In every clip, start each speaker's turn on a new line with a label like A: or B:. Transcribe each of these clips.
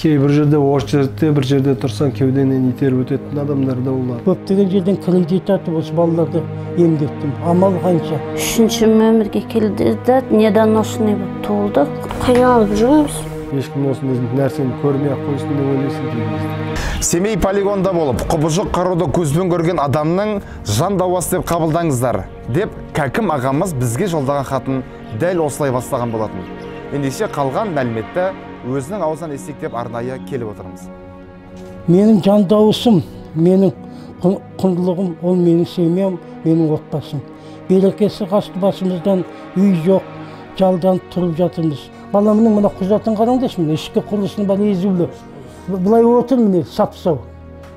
A: Кейбір жерде орысша жетті, бір жерде тұрсаң кеуденен итеріп өтетін адамдар да олар.
B: Көптеген жерден кредит тартып осы балаларды емдеттім. Амал қанша.
C: Үшінші өмірге келді де недоношенный болып туылды. Қиналып жүрміз.
A: Ешкім осындай нәрсені көрмей-ақ қойсын деп ойлайсың дейді.
D: Семей полигонда болып, құбыжық қаруды көзбен көрген адамның жан дауасы деп қабылдаңыздар, деп Кәкім ағамыз бізге жолдаған хатын дәл осылай бастаған болатын. Ендеше қалған мәліметті өзінің аузынан естейік деп арнайы келіп отырмыз.
B: Менің жан дауысым, менің құндылығым, ол менің семьям, менің отбасым. Берекесі қасты басымыздан үй жоқ, жалдан тұрып жатырмыз. Баламның мына құжатын қараңдаршы, міне ішкі құрылысының бәрі езулі. Бұлай отыр, міне сап-сау.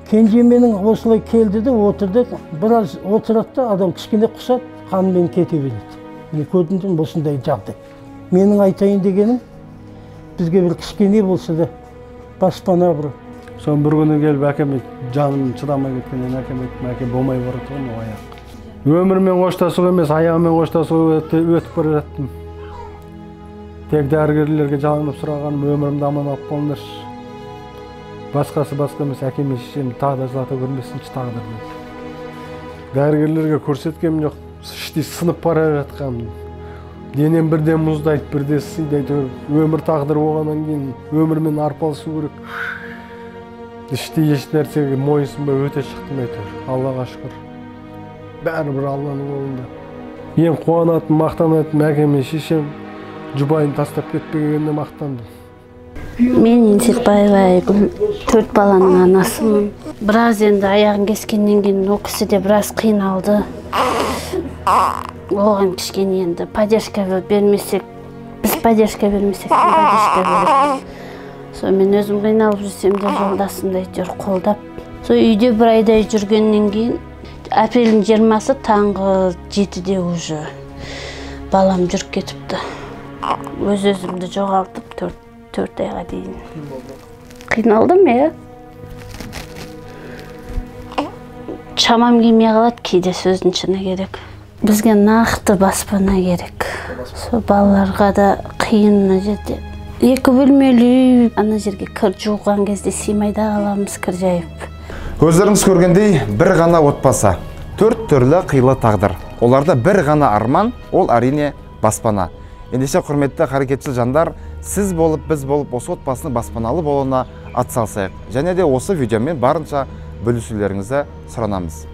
B: Кенже менің осылай келді де отырды, біраз отырады да адам кішкене құсады, қанымен кете береді. Міне көрдіңдер осындай жағдай. Менің айтайын дегенім, бізге бір кішкене болса да баспана бір.
A: Сон бір күні келіп әкеме жаным шыдамай кеткеннен әкеме әке болмай барады ғой аяқ. Өмірмен қоштасуға емес, аяғымен қоштасуға өтіп бара жаттым. Тек дәрігерлерге жалынып сұрағаным, өмірімді аман алып қалыңдаршы. Басқасы басқа емес, әкеме шешем тағы да жылата көрмесінші тағдыр дейді. Дәрігерлерге көрсеткенім жоқ, іштей сынып бара жатқанмын. Денем бірден мұздайды, бірден сыйдайды. Өмір тағдыр болғаннан кейін өмірмен арпалысу керек. Іштей еш нәрсеге мойынсынбай өте шықтым әйтеуір. Аллаға шүкір. Бәрібір Алланың қолында. Ең қуанатын, мақтанатын әкеме шешем жұбайын тастап кетпегеніне мақтандым.
C: Мен Инсекбаева Айгүл, 4 баланың анасымын. Біраз енді аяғын кескеннен кейін ол кісі де біраз қиналды. Оған кішкене енді поддержка бермесек, біз поддержка бермесек, поддержка береді. Сол мен өзім қиналып жүрсем де жолдасымды әйтеуір қолдап. Сол үйде бір айдай жүргеннен кейін апрельдің 20-сы таңғы 7-де уже балам жүріп кетіпті. Өз-өзімді жоғалтып 4 айға дейін. Қиналдым, Шамам келмей қалады, кейде сөздің шыны керек. Бізге нақты баспана керек. Сол балаларға да қиын мына жерде. 2 бөлмелі үй, ана жерге кір жуған кезде сыймай да қаламыз кір жайып.
D: Өздеріңіз көргендей, бір ғана отбасы, 4 түрлі қилы тағдыр. Оларда бір ғана арман, ол әрине баспана. Ендеше құрметті қарекетшіл жандар, сіз болып, біз болып, осы отбасының баспаналы болуына атсалысайық. Және де осы видеомен барынша бөлісулеріңізді сұранамыз.